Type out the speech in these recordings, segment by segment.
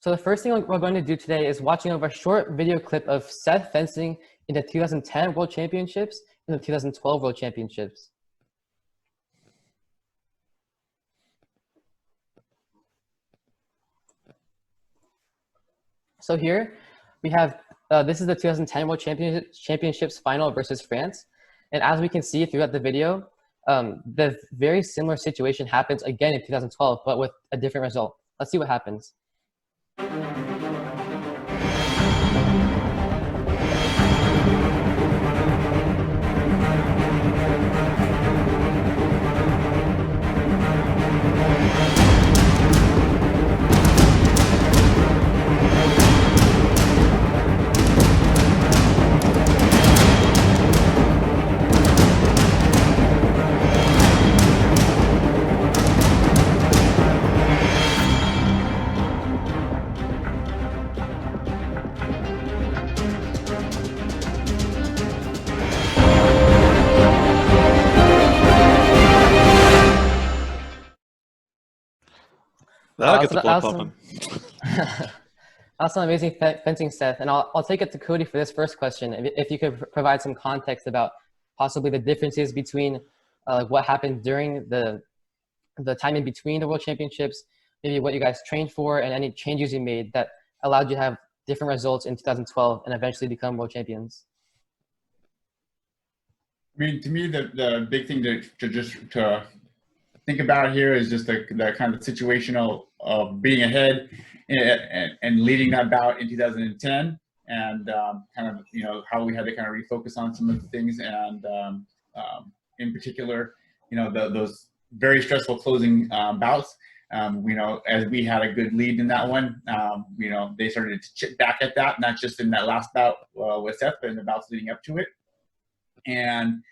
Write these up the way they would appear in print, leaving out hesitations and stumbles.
So the first thing we're going to do today is watching over a short video clip of Seth fencing in the 2010 World Championships and the 2012 World Championships. So here we have, this is the 2010 World Championships final versus France. And as we can see throughout the video, the very similar situation happens again in 2012, but with a different result. Let's see what happens. That'll get the blood pumping. Awesome, amazing fencing, Seth. And I'll take it to Cody for this first question. If you could provide some context about possibly the differences between what happened during the time in between the World Championships, maybe what you guys trained for, and any changes you made that allowed you to have different results in 2012 and eventually become world champions. I mean, to me, the big thing to think about here is just the kind of situational of being ahead and leading that bout in 2010, and kind of, you know, how we had to kind of refocus on some of the things, and in particular, you know, those very stressful closing bouts. You know, as we had a good lead in that one, you know, they started to chip back at that, not just in that last bout with Seth, but in the bouts leading up to it. And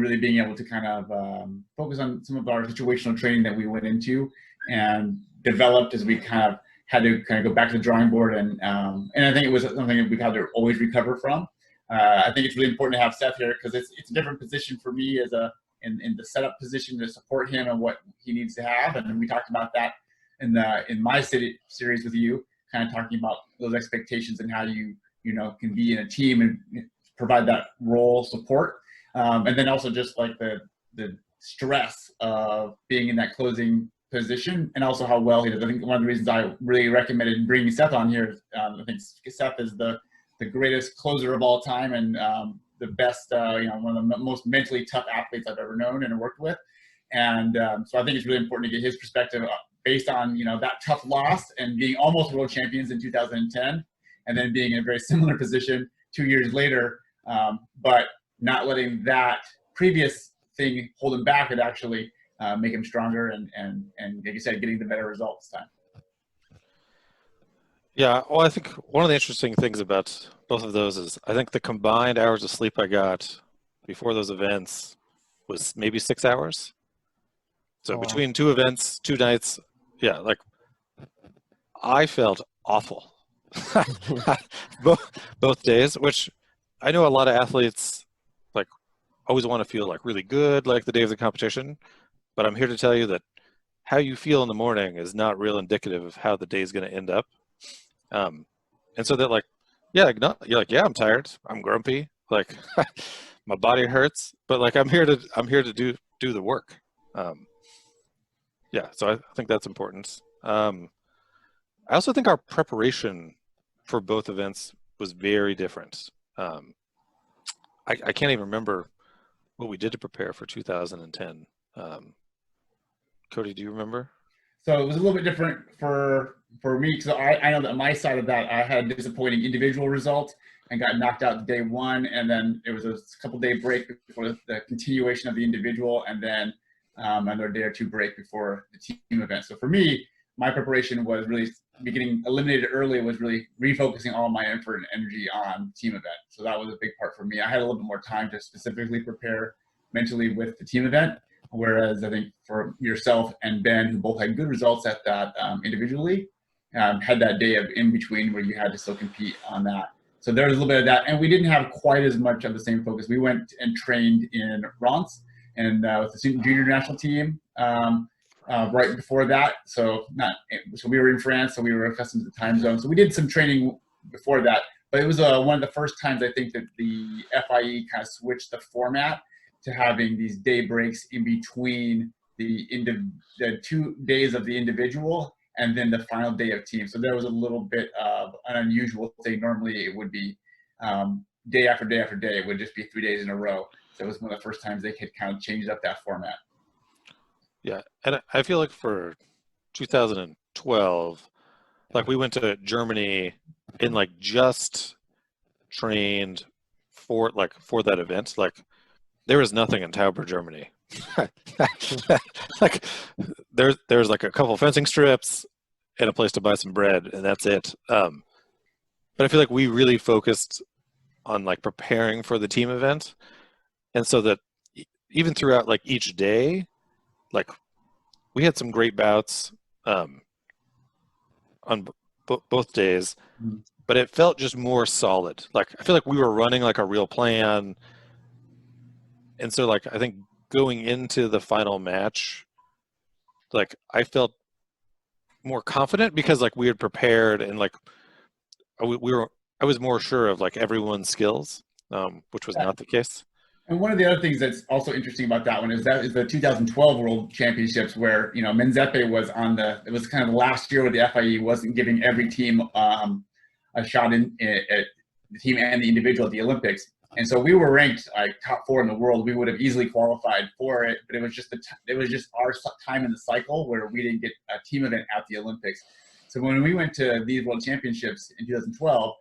really being able to kind of focus on some of our situational training that we went into and developed as we kind of had to kind of go back to the drawing board. And I think it was something that we've had to always recover from. I think it's really important to have Seth here because it's a different position for me as in the setup position to support him and what he needs to have. And we talked about that in my series with you, kind of talking about those expectations and how you know, can be in a team and provide that role support. And then also just like the stress of being in that closing position, and also how well he does. I think one of the reasons I really recommended bringing Seth on here, I think Seth is the greatest closer of all time, and the best, you know, one of the most mentally tough athletes I've ever known and worked with. And so I think it's really important to get his perspective based on, you know, that tough loss and being almost world champions in 2010, and then being in a very similar position 2 years later, but not letting that previous thing hold him back and actually make him stronger and like you said, getting the better results this time. Yeah, well, I think one of the interesting things about both of those is I think the combined hours of sleep I got before those events was maybe 6 hours. So between two events, 2 nights, yeah, like I felt awful both days, which I know a lot of athletes like always want to feel like really good like the day of the competition, but I'm here to tell you that how you feel in the morning is not real indicative of how the day is going to end up. And so that like, yeah, you're like, yeah, I'm tired, I'm grumpy, like my body hurts, but like I'm here to do the work. Yeah, so I think that's important. I also think our preparation for both events was very different. I can't even remember what we did to prepare for 2010. Cody, do you remember? So it was a little bit different for me, because I know that on my side of that, I had a disappointing individual result and got knocked out day one, and then it was a couple-day break before the continuation of the individual, and then another day or two break before the team event. So for me, my preparation was really getting eliminated early, was really refocusing all my effort and energy on team event. So that was a big part for me. I had a little bit more time to specifically prepare mentally with the team event, whereas I think for yourself and Ben, who both had good results at that individually, had that day of in between where you had to still compete on that. So there was a little bit of that, and we didn't have quite as much of the same focus. We went and trained in Reims and with the student junior national team right before that. So we were in France, so we were accustomed to the time zone. So we did some training before that, but it was one of the first times I think that the FIE kind of switched the format to having these day breaks in between the 2 days of the individual and then the final day of team. So there was a little bit of an unusual thing. Normally it would be day after day after day. It would just be 3 days in a row. So it was one of the first times they could kind of change up that format. Yeah, and I feel like for 2012, like we went to Germany and like just trained for that event. Like there was nothing in Tauber, Germany. Like there's like a couple fencing strips and a place to buy some bread, and that's it. But I feel like we really focused on like preparing for the team event, and so that even throughout like each day, like we had some great bouts on both days, but it felt just more solid. Like I feel like we were running like a real plan, and so like I think going into the final match, like I felt more confident because like we had prepared and like I was more sure of like everyone's skills, which was not the case. And one of the other things that's also interesting about that one is the 2012 World Championships, where Menzepe was it was kind of last year where the FIE wasn't giving every team a shot at the team and the individual at the Olympics. And so we were ranked like top 4 in the world. We would have easily qualified for it, but it was just our time in the cycle where we didn't get a team event at the Olympics. So when we went to these World Championships in 2012,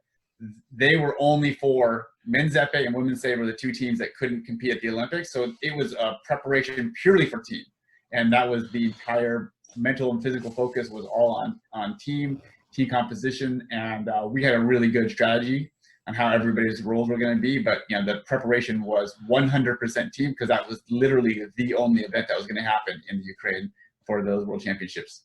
they were only for men's epee and women's sabre, the 2 teams that couldn't compete at the Olympics. So it was a preparation purely for team, and that was the entire mental and physical focus was all on team composition, and we had a really good strategy on how everybody's roles were going to be. But the preparation was 100% team, because that was literally the only event that was going to happen in the Ukraine for those World Championships.